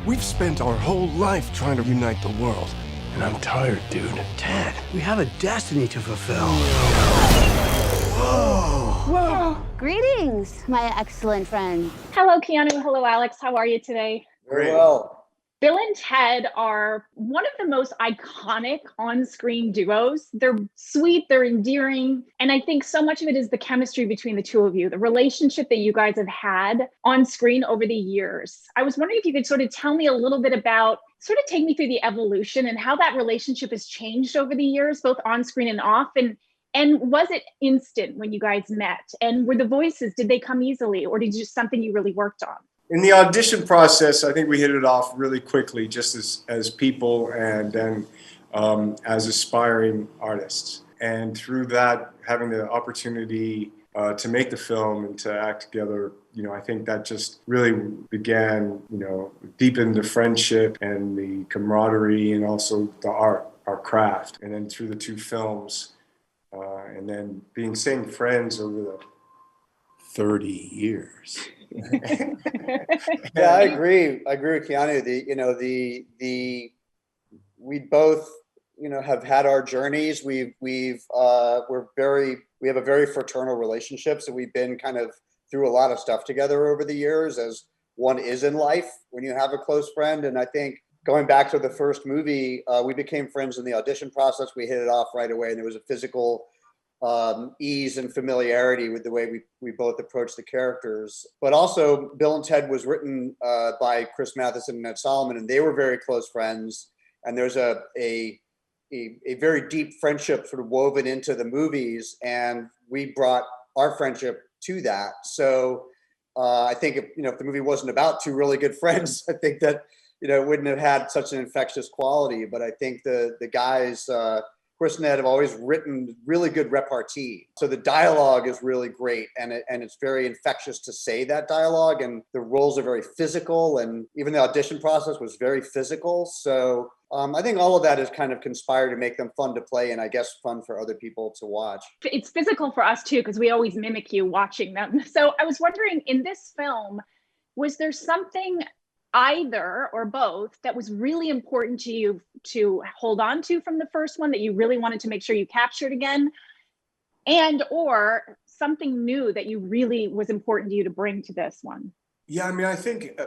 We've spent our whole life trying to unite the world. And I'm tired, dude. Ted, we have a destiny to fulfill. Whoa! Greetings, my excellent friend. Hello, Keanu. Hello, Alex. How are you today? Very well. Bill and Ted are one of the most iconic on-screen duos. They're sweet, they're endearing, and I think so much of it is the chemistry between the two of you, the relationship that you guys have had on screen over the years. I was wondering if you could sort of tell me a little bit about, sort of take me through the evolution and how that relationship has changed over the years, both on screen and off, and was it instant when you guys met? And were the voices, did they come easily, or did it just something you really worked on? In the audition process, I think we hit it off really quickly, just as people and then as aspiring artists. And through that, having the opportunity to make the film and to act together, I think that just really began, deepened the friendship and the camaraderie and also the art, our craft. And then through the two films, and then being same friends over the 30 years. Yeah, I agree with Keanu. We both, have had our journeys. We have a very fraternal relationship. So we've been kind of through a lot of stuff together over the years, as one is in life when you have a close friend. And I think going back to the first movie, we became friends in the audition process. We hit it off right away, and there was a physical ease and familiarity with the way we both approach the characters. But also, Bill and Ted was written by Chris Matheson and Ed Solomon, and they were very close friends. And there's a very deep friendship sort of woven into the movies, and we brought our friendship to that. So I think if the movie wasn't about two really good friends, I think that it wouldn't have had such an infectious quality. But I think the guys. Chris and Ed have always written really good repartee. So the dialogue is really great, and it's very infectious to say that dialogue, and the roles are very physical, and even the audition process was very physical. So I think all of that has kind of conspired to make them fun to play, and I guess fun for other people to watch. It's physical for us too, because we always mimic you watching them. So I was wondering, in this film, was there something either or both that was really important to you to hold on to from the first one that you really wanted to make sure you captured again, and or something new that you really was important to you to bring to this one? Yeah, I think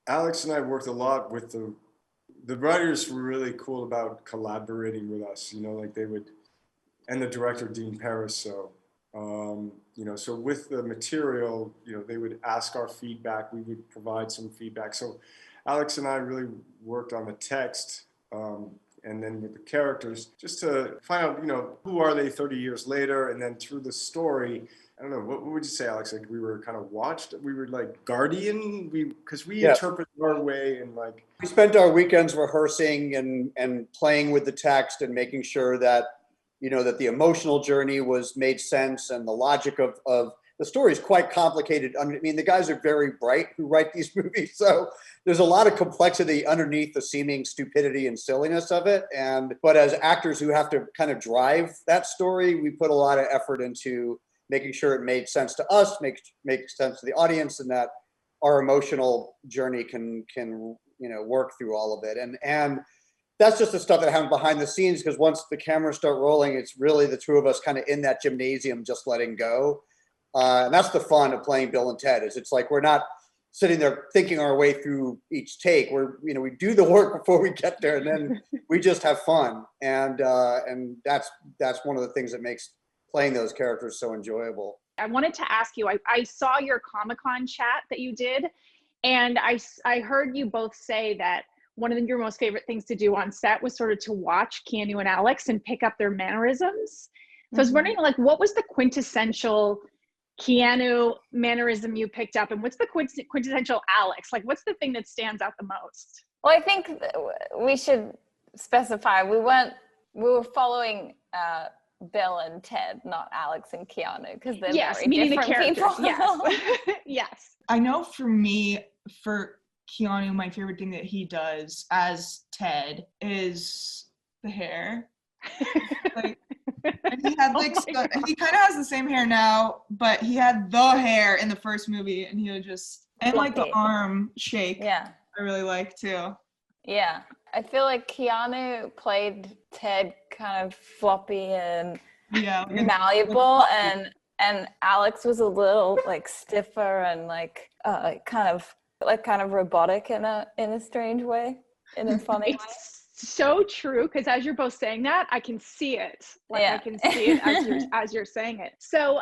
Alex and I worked a lot with the writers were really cool about collaborating with us, like they would, and the director Dean Parisot. So with the material, they would ask our feedback, we would provide some feedback. So Alex and I really worked on the text, and then with the characters, just to find out, who are they 30 years later? And then through the story, I don't know, what would you say, Alex? Like we were kind of watched, we were like guardian, because we interpret our way, and like. We spent our weekends rehearsing and playing with the text and making sure that that the emotional journey made sense, and the logic of the story is quite complicated. The guys are very bright who write these movies, so there's a lot of complexity underneath the seeming stupidity and silliness of it. But as actors who have to kind of drive that story, we put a lot of effort into making sure it made sense to us, make sense to the audience, and that our emotional journey can work through all of it. And that's just the stuff that happens behind the scenes, because once the cameras start rolling, it's really the two of us kind of in that gymnasium just letting go. And that's the fun of playing Bill and Ted, is it's like we're not sitting there thinking our way through each take. We do the work before we get there, and then we just have fun. And that's one of the things that makes playing those characters so enjoyable. I wanted to ask you, I saw your Comic-Con chat that you did, and I heard you both say that one of your most favorite things to do on set was sort of to watch Keanu and Alex and pick up their mannerisms. So I was wondering, what was the quintessential Keanu mannerism you picked up, and what's the quintessential Alex? What's the thing that stands out the most? Well, I think we should specify we were following Bill and Ted, not Alex and Keanu, because they're very different people. Yes. Yes. I know for me, for Keanu, my favorite thing that he does as Ted is the hair. And he had he kind of has the same hair now, but he had the hair in the first movie, and he would just the arm shake. Yeah. I really like too. Yeah, I feel like Keanu played Ted kind of floppy and malleable, and Alex was a little like stiffer and like kind of robotic in a strange way, in a funny way. So true, because as you're both saying that, I can see it. Like I can see it as you're saying it. So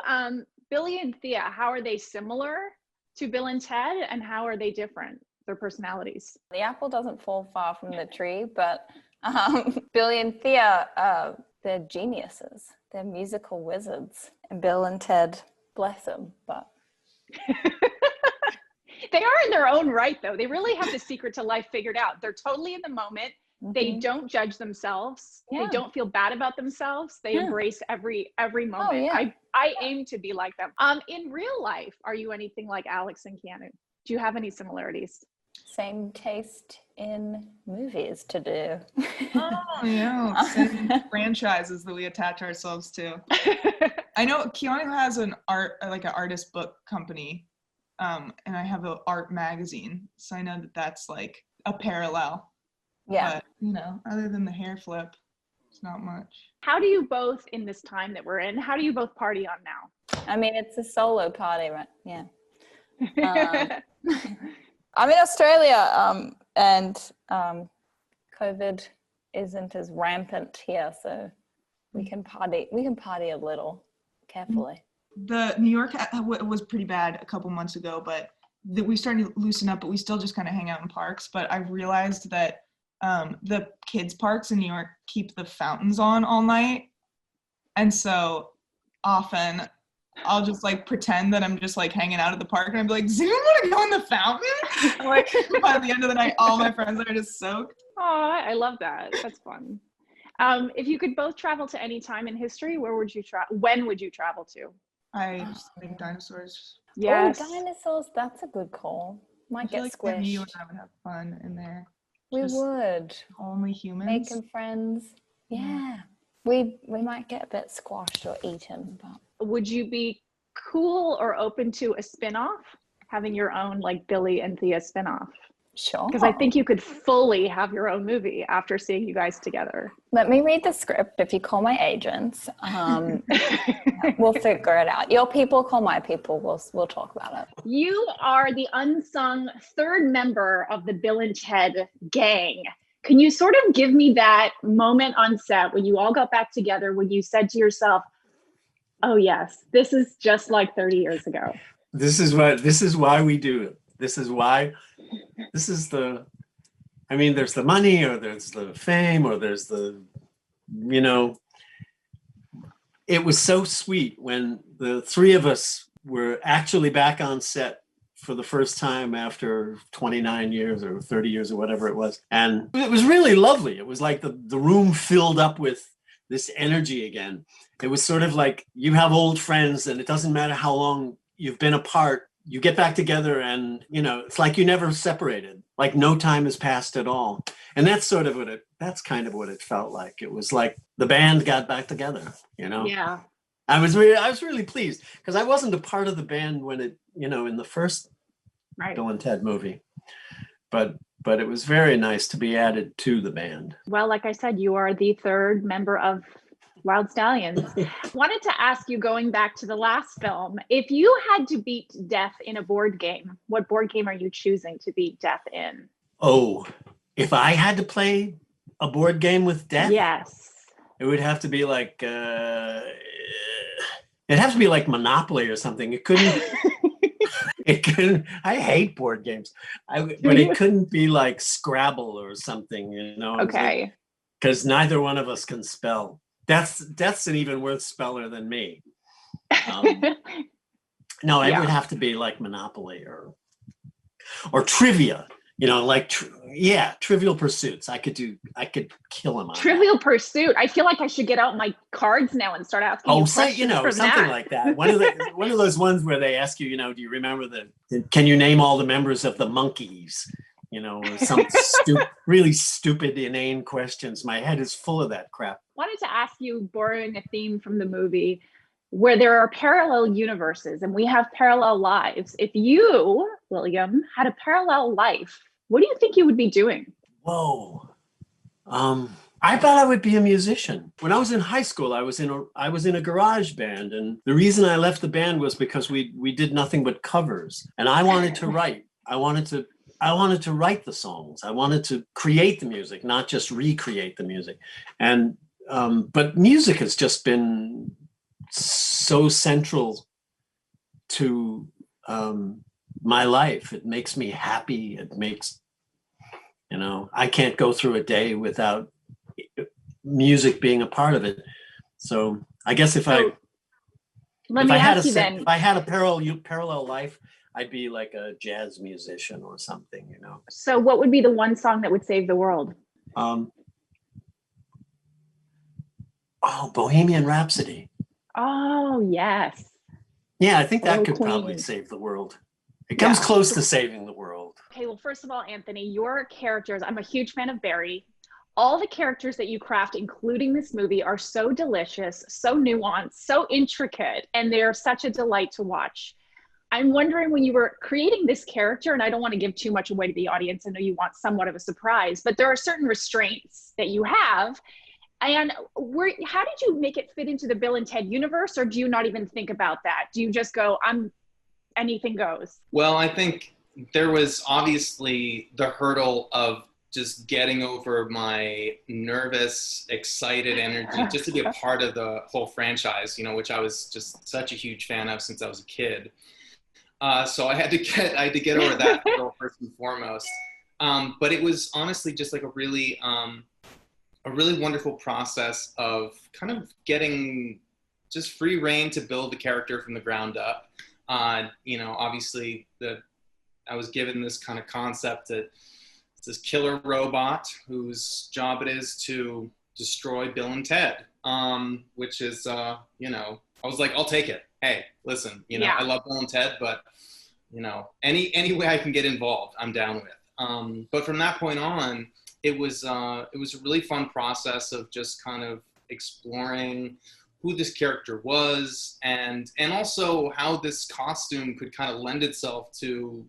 Billy and Thea, how are they similar to Bill and Ted, and how are they different, their personalities? The apple doesn't fall far from the tree, but Billy and Thea, they're geniuses. They're musical wizards. And Bill and Ted, bless them, but they are in their own right, though. They really have the secret to life figured out. They're totally in the moment. They don't judge themselves. They don't feel bad about themselves. They embrace every moment. I aim to be like them. In real life, are you anything like Alex and Keanu? Do you have any similarities? Same taste in movies to do. Oh yeah, same franchises that we attach ourselves to. I know Keanu has an artist book company, and I have an art magazine, so I know that that's like a parallel. Yeah. But, other than the hair flip, it's not much. How do you both, in this time that we're in, how do you both party on now? I mean, it's a solo party, right? Yeah. I'm in Australia, and COVID isn't as rampant here, so we can party a little carefully. The New York was pretty bad a couple months ago, but we started to loosen up, but we still just kind of hang out in parks. But I've realized that the kids parks in New York keep the fountains on all night, and so often I'll just like pretend that I'm just like hanging out at the park, and I'm like, does anyone want to go in the fountain? And, like by the end of the night, all my friends are just soaked. Oh, I love that. That's fun. If you could both travel to any time in history, where would you travel? When would you travel to? I just think dinosaurs. Yes. Oh, dinosaurs. That's a good call. Might get squished. You and I would have fun in there. We would. Only humans. Making friends. Yeah. We might get a bit squashed or eaten, but. Would you be cool or open to a spin-off? Having your own like Billy and Thea spin-off? Sure. Because I think you could fully have your own movie after seeing you guys together. Let me read the script. If you call my agents, we'll figure it out. Your people call my people. We'll talk about it. You are the unsung third member of the Bill and Ted gang. Can you sort of give me that moment on set when you all got back together, when you said to yourself, oh yes, this is just like 30 years ago. This is why we do it. There's the money, or there's the fame, or there's the, it was so sweet when the three of us were actually back on set for the first time after 29 years or 30 years or whatever it was. And it was really lovely. It was like the room filled up with this energy again. It was sort of like you have old friends, and it doesn't matter how long you've been apart, you get back together and, it's like you never separated, like no time has passed at all. And that's that's kind of what it felt like. It was like the band got back together, Yeah. I was really pleased because I wasn't a part of the band when it, in the first Bill and Ted movie, but it was very nice to be added to the band. Well, like I said, you are the third member of Wild Stallions. Wanted to ask you, going back to the last film, if you had to beat death in a board game, what board game are you choosing to beat death in? Oh, if I had to play a board game with death? Yes. It would have to be like, it'd have to be like Monopoly or something. It couldn't, I hate board games. But it couldn't be like Scrabble or something, Okay. Because neither one of us can spell. Death's an even worse speller than me. No, it would have to be like Monopoly or Trivia. Trivial Pursuits. I could kill him on Trivial Pursuit. I feel like I should get out my cards now and start asking you questions from something that. like that. One of those ones where they ask you, do you remember can you name all the members of the Monkees? Or some really stupid, inane questions. My head is full of that crap. Wanted to ask you, borrowing a theme from the movie, where there are parallel universes and we have parallel lives. If you, William, had a parallel life What do you think you would be doing? Whoa. I thought I would be a musician. When I was in high school, I was in a garage band, and the reason I left the band was because we did nothing but covers, and I wanted to write. I wanted to write the songs. I wanted to create the music, not just recreate the music. And but music has just been so central to my life. It makes me happy. It makes, I can't go through a day without music being a part of it. So I guess if I had a parallel life, I'd be like a jazz musician or something, So what would be the one song that would save the world? Bohemian Rhapsody. Oh, yes. Yeah, I think that could Queen. probably save the world. It comes close to saving the world. Okay, well, first of all, Anthony, your characters, I'm a huge fan of Barry. All the characters that you craft, including this movie, are so delicious, so nuanced, so intricate, and they're such a delight to watch. I'm wondering, when you were creating this character, and I don't want to give too much away to the audience, I know you want somewhat of a surprise, but there are certain restraints that you have. And how did you make it fit into the Bill and Ted universe, or do you not even think about that? Do you just go, anything goes? Well, I think there was obviously the hurdle of just getting over my nervous, excited energy just to be a part of the whole franchise, which I was just such a huge fan of since I was a kid. So I had to get over that hurdle first and foremost. But it was honestly just like a really wonderful process of kind of getting just free reign to build the character from the ground up. Obviously I was given this kind of concept that it's this killer robot whose job it is to destroy Bill and Ted, which is, I was like, I'll take it. Hey, listen, I love Bill and Ted, but, any way I can get involved, I'm down with. But from that point on, it was a really fun process of just kind of exploring who this character was and also how this costume could kind of lend itself to,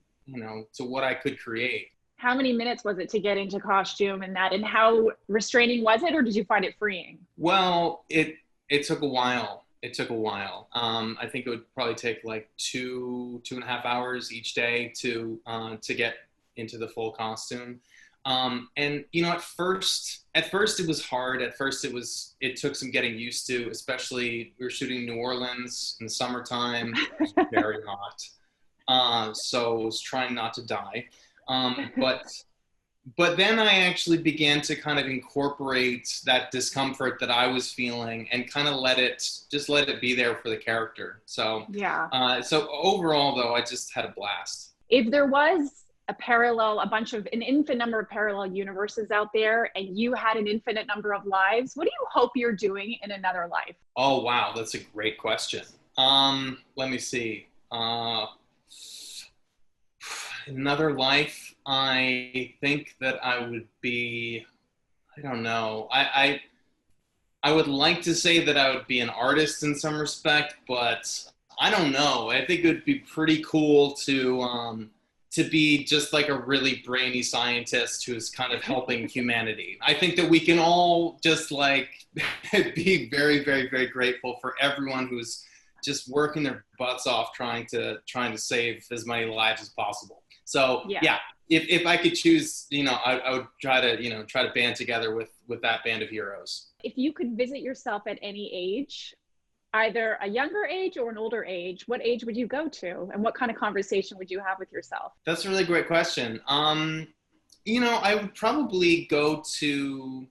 to what I could create. How many minutes was it to get into costume and how restraining was it, or did you find it freeing? Well, it took a while. I think it would probably take like 2.5 hours each day to get into the full costume. And at first it was hard. At first it took some getting used to, especially we were shooting in New Orleans in the summertime. It was very hot. So I was trying not to die. But then I actually began to kind of incorporate that discomfort that I was feeling and kind of let it be there for the character. So, so overall though, I just had a blast. If there was an infinite number of parallel universes out there, and you had an infinite number of lives, what do you hope you're doing in another life? Oh, wow. That's a great question. Let me see. Another life, I think that I would be, I don't know. I would like to say that I would be an artist in some respect, but I don't know. I think it would be pretty cool to be just like a really brainy scientist who's kind of helping humanity. I think that we can all just like be very, very, very grateful for everyone who's just working their butts off trying to save as many lives as possible. So yeah, if I could choose, I would try to band together with that band of heroes. If you could visit yourself at any age, either a younger age or an older age, what age would you go to? And what kind of conversation would you have with yourself? That's a really great question. I would probably go to,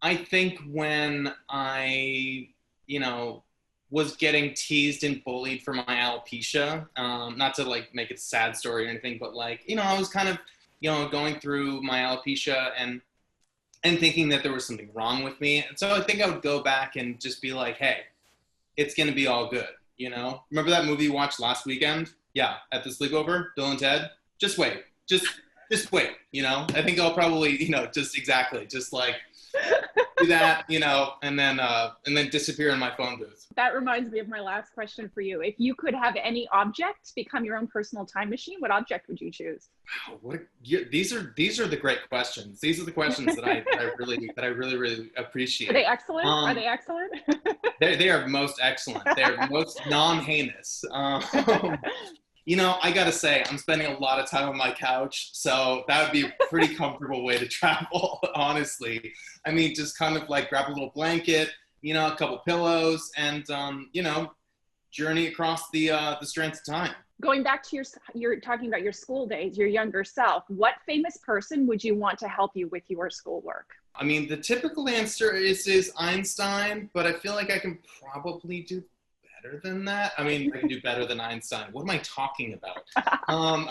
I think when I, was getting teased and bullied for my alopecia, not to like make it a sad story or anything, but like, I was kind of, going through my alopecia and thinking that there was something wrong with me. And so I think I would go back and just be like, hey, it's going to be all good. Remember that movie you watched last weekend? Yeah. At the sleepover, Bill and Ted, just wait, just wait. I think I'll probably, just like, do that, you know, and then disappear in my phone booth. That reminds me of my last question for you. If you could have any object become your own personal time machine, what object would you choose? Wow, these are the great questions. These are the questions that I really appreciate. Are they excellent? Are they excellent? They are most excellent. They're most non-heinous. You know, I gotta say, I'm spending a lot of time on my couch, so that would be a pretty comfortable way to travel, honestly. I mean, just kind of like grab a little blanket, you know, a couple pillows, and you know, journey across the strands of time. Going back to you're talking about your school days, your younger self, what famous person would you want to help you with your schoolwork? I mean, the typical answer is Einstein, but I feel like I can probably do better than that. I mean, I can do better than Einstein. What am I talking about? I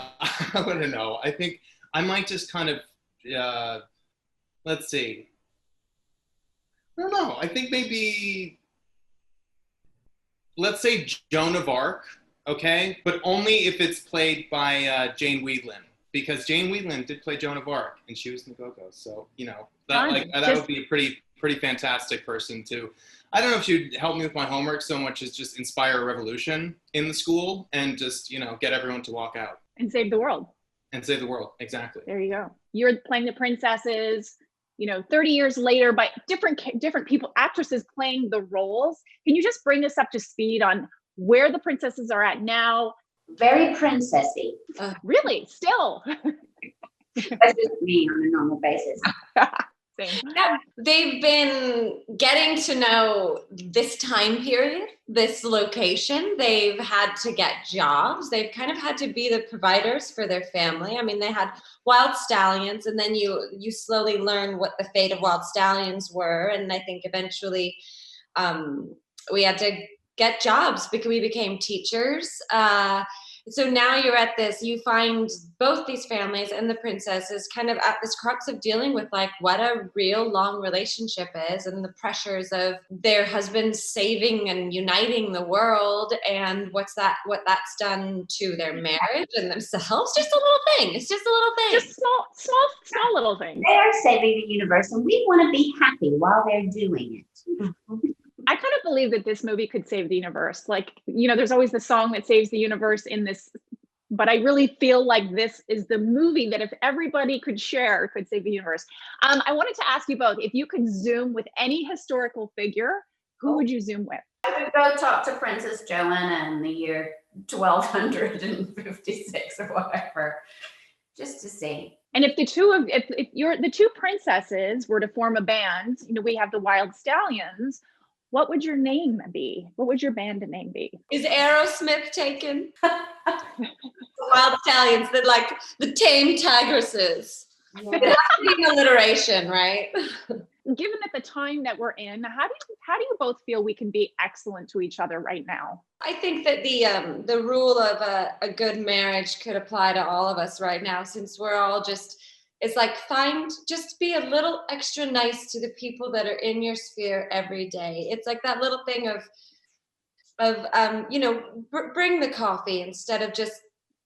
don't know. I think I might just kind of, let's see. I don't know. I think maybe, let's say Joan of Arc, okay? But only if it's played by Jane Wheadland, because Jane Wheadland did play Joan of Arc, and she was in the Go-Go's. So, you know, that would be a pretty fantastic person too. I don't know if she'd help me with my homework so much as just inspire a revolution in the school and just, you know, get everyone to walk out. And save the world. And save the world, exactly. There you go. You're playing the princesses, you know, 30 years later by different people, actresses playing the roles. Can you just bring us up to speed on where the princesses are at now? Very princessy. Really? Still? That's just me on a normal basis. Yeah, they've been getting to know this time period, this location. They've had to get jobs. They've kind of had to be the providers for their family. I mean, they had wild stallions, and then you slowly learn what the fate of wild stallions were. And I think eventually we had to get jobs because we became teachers. So now you're at this, you find both these families and the princesses kind of at this crux of dealing with like what a real long relationship is and the pressures of their husbands saving and uniting the world and what that's done to their marriage and themselves. Just a little thing. It's just a little thing. Just small little things. They are saving the universe and we want to be happy while they're doing it. I kind of believe that this movie could save the universe. Like, you know, there's always the song that saves the universe in this, but I really feel like this is the movie that if everybody could share, could save the universe. I wanted to ask you both, if you could Zoom with any historical figure, who would you Zoom with? I would go talk to Princess Joanna in the year 1256 or whatever, just to see. And if the two princesses were to form a band, you know, we have the Wild Stallions. What would your name be? What would your band name be? Is Aerosmith taken? Wild Stallions, that like the tame tigresses. Yeah. It has to be an alliteration, right? Given at the time that we're in, how do you both feel we can be excellent to each other right now? I think that the rule of a good marriage could apply to all of us right now, since we're all just. It's like just be a little extra nice to the people that are in your sphere every day. It's like that little thing of you know, bring the coffee instead of just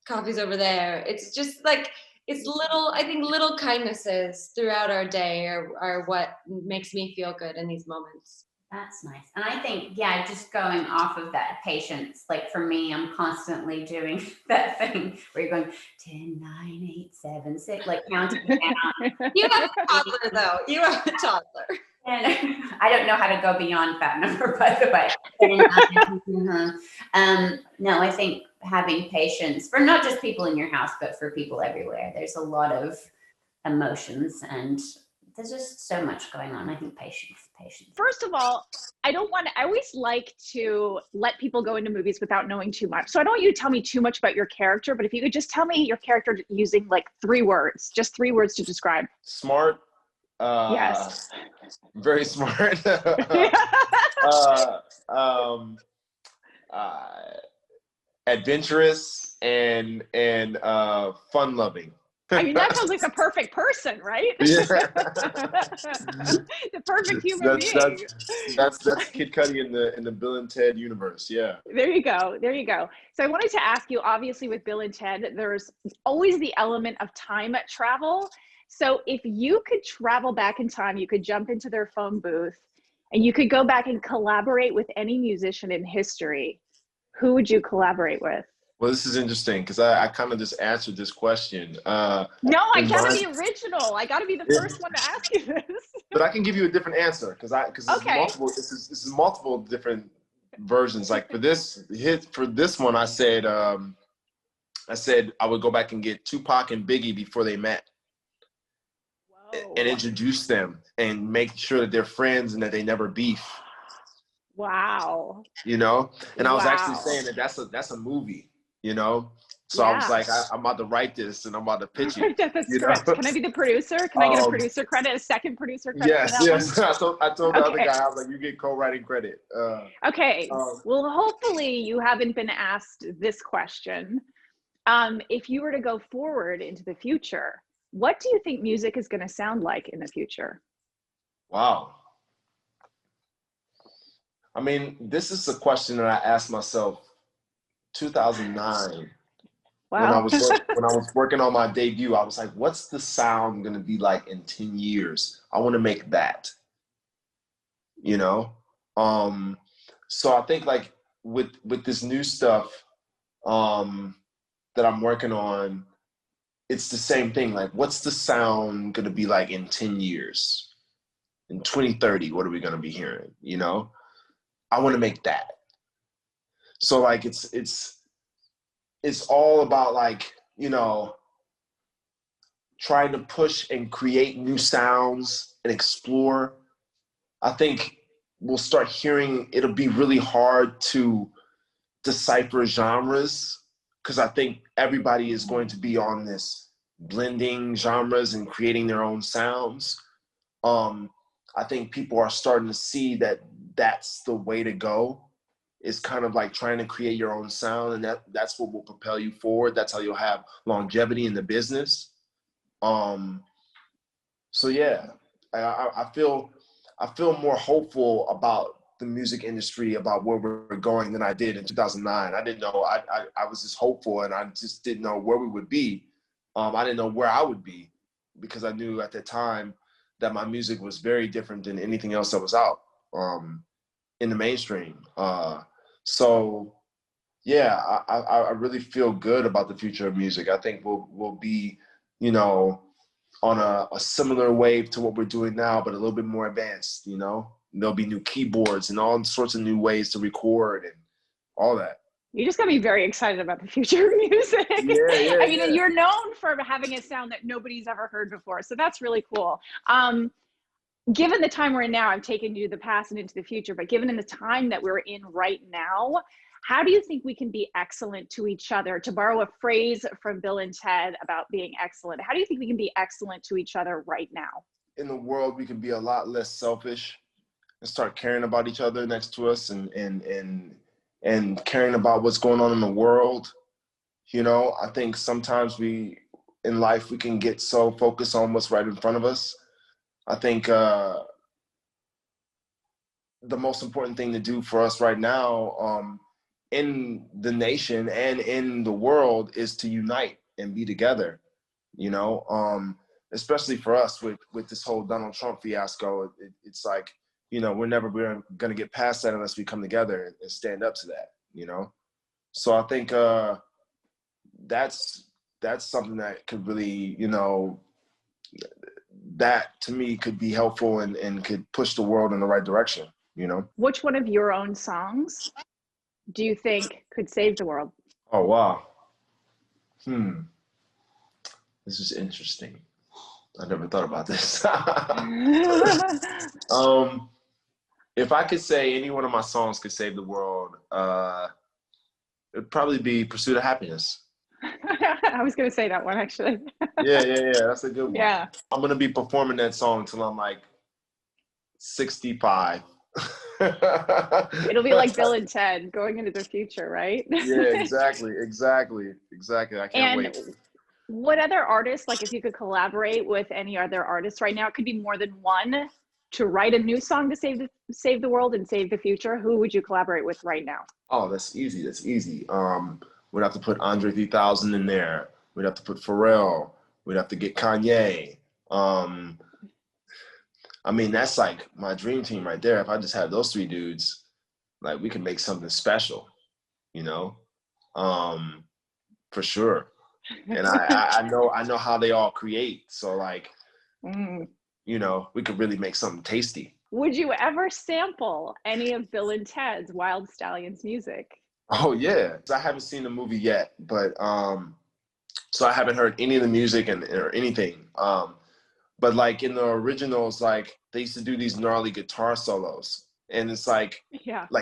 coffee's over there. It's just like, I think little kindnesses throughout our day are what makes me feel good in these moments. That's nice. And I think, yeah, just going off of that patience, like for me, I'm constantly doing that thing where you're going 10, 9, 8, 7, 6, like counting down. You have a toddler though. You have a toddler. And I don't know how to go beyond that number, by the way. No, I think having patience for not just people in your house, but for people everywhere. There's a lot of emotions and there's just so much going on. I think patience. First of all, I always like to let people go into movies without knowing too much. So I don't want you to tell me too much about your character, but if you could just tell me your character using like 3 words, just 3 words to describe. Smart. Yes. Very smart. Adventurous and fun-loving. I mean, that sounds like the perfect person, right? Yeah. The perfect human being. That's Kid Cudi in the Bill and Ted universe. Yeah. There you go. So I wanted to ask you, obviously with Bill and Ted, there's always the element of time travel. So if you could travel back in time, you could jump into their phone booth and you could go back and collaborate with any musician in history, who would you collaborate with? Well, this is interesting because I kind of just answered this question. No, I gotta be original. I gotta be the first one to ask you this. But I can give you a different answer because multiple. This is multiple different versions. Like for this one, I said I would go back and get Tupac and Biggie before they met. Whoa. And introduce them and make sure that they're friends and that they never beef. Wow. You know, and I was actually saying that that's a movie. You know, so I was like, I'm about to write this and I'm about to pitch it. That's correct. Can I be the producer? Can I get a producer credit, a second producer credit? Yes. I told the other guy, I was like, you get co-writing credit. Okay. Well, hopefully you haven't been asked this question. If you were to go forward into the future, what do you think music is going to sound like in the future? Wow. I mean, this is a question that I asked myself 2009. Wow. When I was working on my debut, I was like, what's the sound going to be like in 10 years? I want to make that, you know? So I think like with this new stuff that I'm working on, it's the same thing. Like, what's the sound going to be like in 10 years? In 2030, what are we going to be hearing? You know? I want to make that. So like it's all about like, you know, trying to push and create new sounds and explore. I think we'll start hearing, it'll be really hard to decipher genres because I think everybody is going to be on this blending genres and creating their own sounds. I think people are starting to see that that's the way to go. It's kind of like trying to create your own sound, and that's what will propel you forward. That's how you'll have longevity in the business. So yeah, I feel more hopeful about the music industry, about where we're going than I did in 2009. I didn't know. I was just hopeful, and I just didn't know where we would be. I didn't know where I would be because I knew at the time that my music was very different than anything else that was out in the mainstream. So yeah, I really feel good about the future of music. I think we'll be, you know, on a similar wave to what we're doing now, but a little bit more advanced, you know? There'll be new keyboards and all sorts of new ways to record and all that. You just got me very excited about the future of music. Yeah, I mean, you're known for having a sound that nobody's ever heard before. So that's really cool. Given the time we're in now, I've taken you to the past and into the future, but given in the time that we're in right now, how do you think we can be excellent to each other? To borrow a phrase from Bill and Ted about being excellent, how do you think we can be excellent to each other right now? In the world, we can be a lot less selfish and start caring about each other next to us and caring about what's going on in the world. You know, I think sometimes in life, we can get so focused on what's right in front of us. I think the most important thing to do for us right now in the nation and in the world is to unite and be together, you know, especially for us with this whole Donald Trump fiasco. It's like, you know, we're never going to get past that unless we come together and stand up to that, you know? So I think that's something that could really, you know, that to me could be helpful and could push the world in the right direction, you know? Which one of your own songs do you think could save the world? Oh, wow. This is interesting. I never thought about this. If I could say any one of my songs could save the world, it'd probably be Pursuit of Happiness. I was going to say that one, actually. Yeah. That's a good one. Yeah. I'm going to be performing that song till I'm like 65. It'll be like Bill and Ted going into the future, right? Yeah, exactly. I can't wait. What other artists, like if you could collaborate with any other artists right now, it could be more than one, to write a new song to save the world and save the future, who would you collaborate with right now? Oh, that's easy. We'd have to put Andre 3000 in there. We'd have to put Pharrell. We'd have to get Kanye. I mean, that's like my dream team right there. If I just had those 3 dudes, like we could make something special, you know, for sure. And I know how they all create. So like, you know, we could really make something tasty. Would you ever sample any of Bill and Ted's Wild Stallions music? Oh yeah, I haven't seen the movie yet, but so I haven't heard any of the music or anything. But like in the originals, like they used to do these gnarly guitar solos, and it's like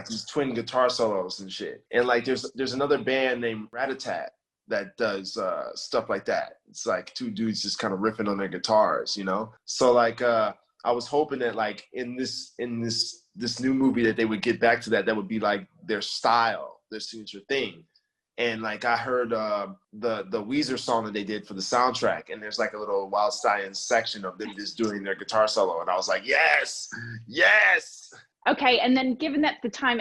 these twin guitar solos and shit. And like there's another band named Rat-a-tat that does stuff like that. It's like 2 dudes just kind of riffing on their guitars, you know. So like I was hoping that like in this new movie that they would get back to that would be like their style, their signature thing. And like I heard the Weezer song that they did for the soundtrack, and there's like a little Wild Stallions section of them just doing their guitar solo, and I was like, yes. Okay, and then given that the time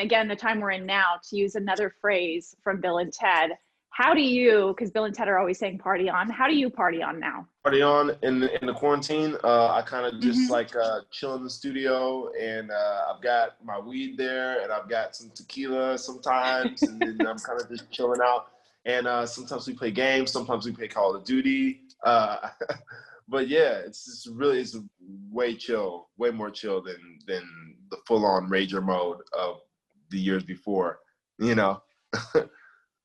we're in now, to use another phrase from Bill and Ted, how do you, because Bill and Ted are always saying party on, how do you party on now? Party on in the quarantine. I kind of just like chill in the studio, and I've got my weed there, and I've got some tequila sometimes, and then I'm kind of just chilling out. And sometimes we play games, sometimes we play Call of Duty. But yeah, it's way chill, way more chill than the full-on rager mode of the years before, you know.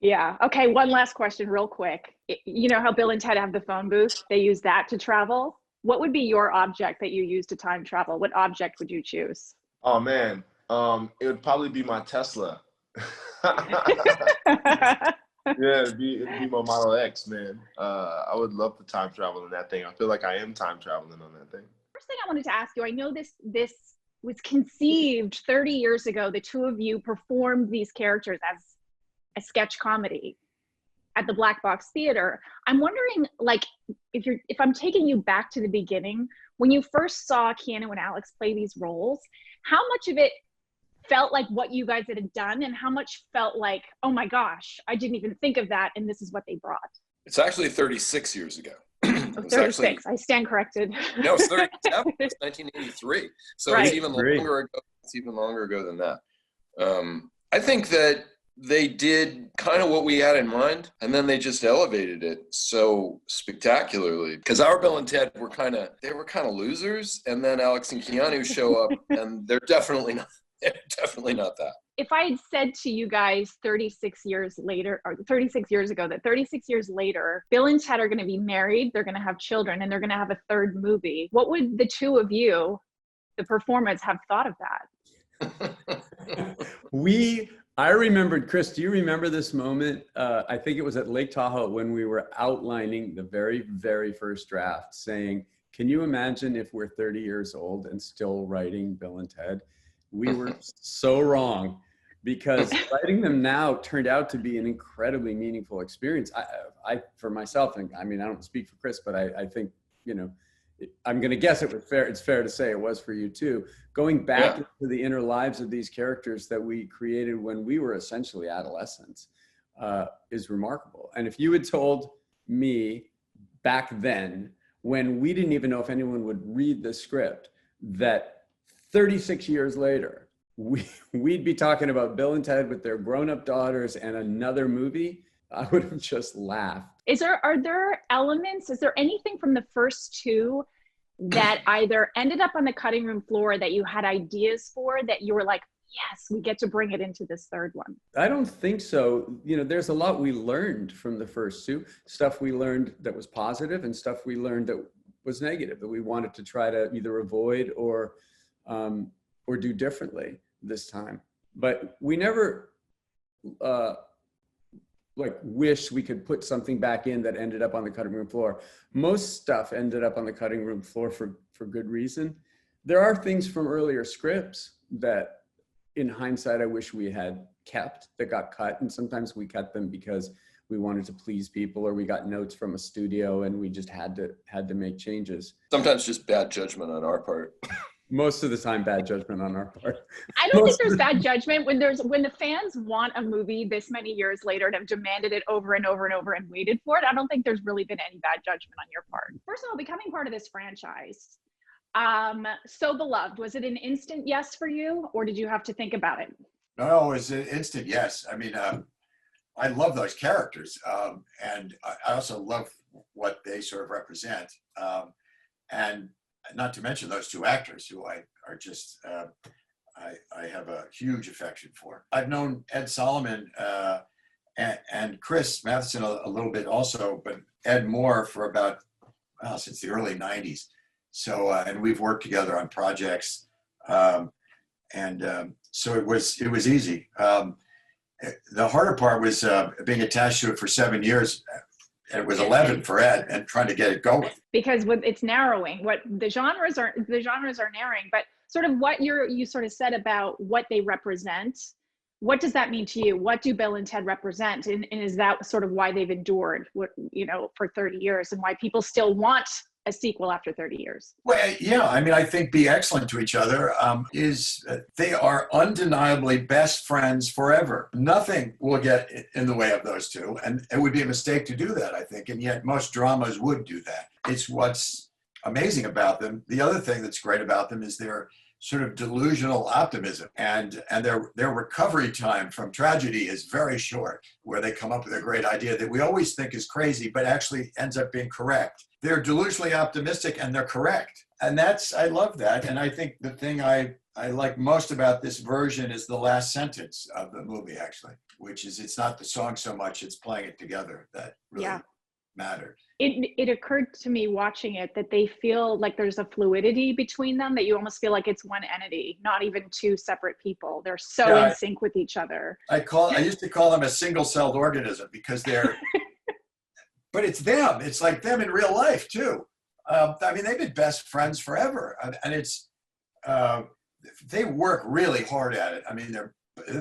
Yeah. Okay. One last question real quick. You know how Bill and Ted have the phone booth? They use that to travel. What would be your object that you use to time travel? What object would you choose? Oh man. It would probably be my Tesla. Yeah, it'd be my Model X, man. I would love to time travel in that thing. I feel like I am time traveling on that thing. First thing I wanted to ask you, I know this was conceived 30 years ago. The 2 of you performed these characters as a sketch comedy at the Black Box Theater. I'm wondering, like, if I'm taking you back to the beginning, when you first saw Keanu and Alex play these roles, how much of it felt like what you guys had done, and how much felt like, oh my gosh, I didn't even think of that, and this is what they brought? It's actually 36 years ago. 36. Actually, I stand corrected. No, it's 37. It's 1983. So right. It's even longer ago. It's even longer ago than that. I think that they did kind of what we had in mind, and then they just elevated it so spectacularly. Because our Bill and Ted were kind of losers, and then Alex and Keanu show up, and they're definitely not that. If I had said to you guys 36 years later, or 36 years ago, that 36 years later, Bill and Ted are going to be married, they're going to have children, and they're going to have a 3rd movie, what would the 2 of you, the performers, have thought of that? I remembered, Chris, do you remember this moment? I think it was at Lake Tahoe when we were outlining the very, very first draft, saying, can you imagine if we're 30 years old and still writing Bill and Ted? We were so wrong, because writing them now turned out to be an incredibly meaningful experience. I for myself, and I mean, I don't speak for Chris, but I think, you know, I'm going to guess it's fair to say it was for you too. Going back into the inner lives of these characters that we created when we were essentially adolescents is remarkable. And if you had told me back then, when we didn't even know if anyone would read the script, that 36 years later, we'd be talking about Bill and Ted with their grown-up daughters and another movie, I would have just laughed. Are there elements, is there anything from the first 2 that either ended up on the cutting room floor that you had ideas for, that you were like, yes, we get to bring it into this 3rd one? I don't think so. You know, there's a lot we learned from the first 2, stuff we learned that was positive and stuff we learned that was negative, that we wanted to try to either avoid or do differently this time. But we never wish we could put something back in that ended up on the cutting room floor. Most stuff ended up on the cutting room floor for good reason. There are things from earlier scripts that in hindsight I wish we had kept, that got cut, and sometimes we cut them because we wanted to please people, or we got notes from a studio and we just had to make changes. Sometimes just bad judgment on our part. Most of the time, bad judgment on our part. I don't think there's bad judgment when the fans want a movie this many years later and have demanded it over and over and over and waited for it. I don't think there's really been any bad judgment on your part. First of all, becoming part of this franchise, so beloved, was it an instant yes for you, or did you have to think about it? No, it was an instant yes. I mean, I love those characters, and I also love what they sort of represent, and not to mention those two actors who I have a huge affection for. I've known Ed Solomon and Chris Matheson a little bit also, but Ed more for about, well, since the early 90s. So, and we've worked together on projects, so it was easy. The harder part was being attached to it for 7 years. It was 11 for Ed, and trying to get it going. Because it's narrowing. What the genres are narrowing, but sort of what you sort of said about what they represent. What does that mean to you? What do Bill and Ted represent? And is that sort of why they've endured for 30 years, and why people still want a sequel after 30 years? Well, yeah, I mean, I think be excellent to each other is they are undeniably best friends forever. Nothing will get in the way of those two, and it would be a mistake to do that, I think, and yet most dramas would do that. It's what's amazing about them. The other thing that's great about them is their sort of delusional optimism, and their recovery time from tragedy is very short, where they come up with a great idea that we always think is crazy, but actually ends up being correct. They're delusionally optimistic and they're correct. And I love that. And I think the thing I like most about this version is the last sentence of the movie, actually, which is, it's not the song so much, it's playing it together that really mattered. It occurred to me watching it that they feel like there's a fluidity between them, that you almost feel like it's one entity, not even two separate people. They're so in sync with each other. I used to call them a single-celled organism, because they're, but it's them. It's like them in real life too. I mean, they've been best friends forever, and it's, they work really hard at it. I mean, they're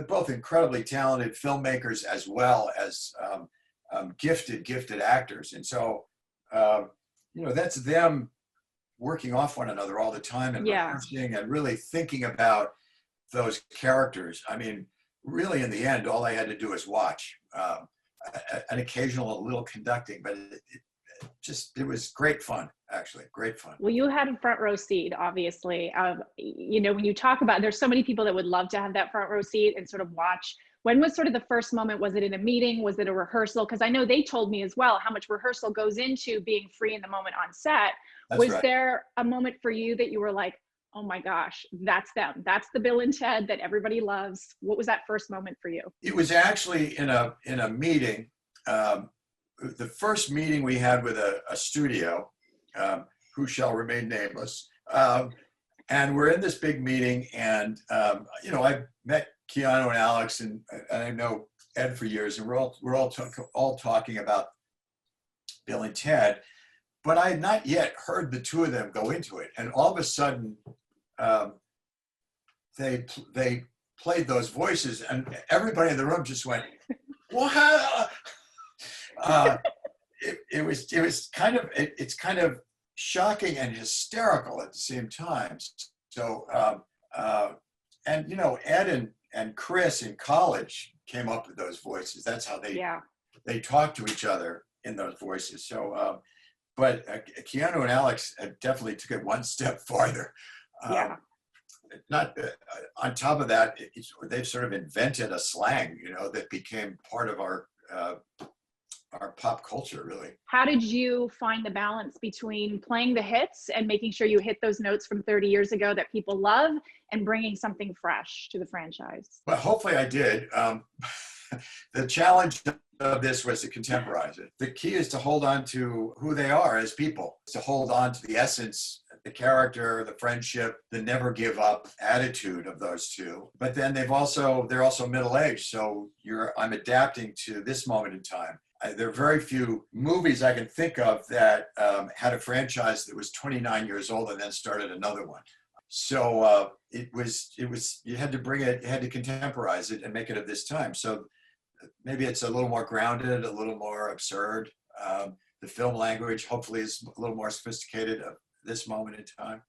both incredibly talented filmmakers as well as gifted actors. And so, that's them working off one another all the time and rehearsing and really thinking about those characters. I mean, really in the end, all I had to do was watch, an occasional little conducting, but it was great fun, actually, great fun. Well, you had a front row seat, obviously. When you talk about, there's so many people that would love to have that front row seat and sort of watch. When was sort of the first moment? Was it in a meeting? Was it a rehearsal? Because I know they told me as well how much rehearsal goes into being free in the moment on set. Was there a moment for you that you were like, oh my gosh, that's them. That's the Bill and Ted that everybody loves. What was that first moment for you? It was actually in a meeting. The first meeting we had with a studio, who shall remain nameless. And we're in this big meeting, and I met Keanu and Alex, and I know Ed for years, and we're all talking about Bill and Ted, but I had not yet heard the two of them go into it. And all of a sudden, they played those voices, and everybody in the room just went, "What?" It's kind of shocking and hysterical at the same time. So, Ed and Chris in college came up with those voices. That's how they talk to each other in those voices. So, but Keanu and Alex definitely took it one step farther. Not on top of that, they've sort of invented a slang, that became part of our pop culture, really. How did you find the balance between playing the hits and making sure you hit those notes from 30 years ago that people love, and bringing something fresh to the franchise? Well, hopefully I did. The challenge of this was to contemporize it. The key is to hold on to who they are as people, to hold on to the essence, the character, the friendship, the never give up attitude of those two. But then they're also middle-aged, so I'm adapting to this moment in time. There are very few movies I can think of that had a franchise that was 29 years old and then started another one. So you had to bring it, you had to contemporize it and make it of this time. So maybe it's a little more grounded, a little more absurd. The film language hopefully is a little more sophisticated at this moment in time.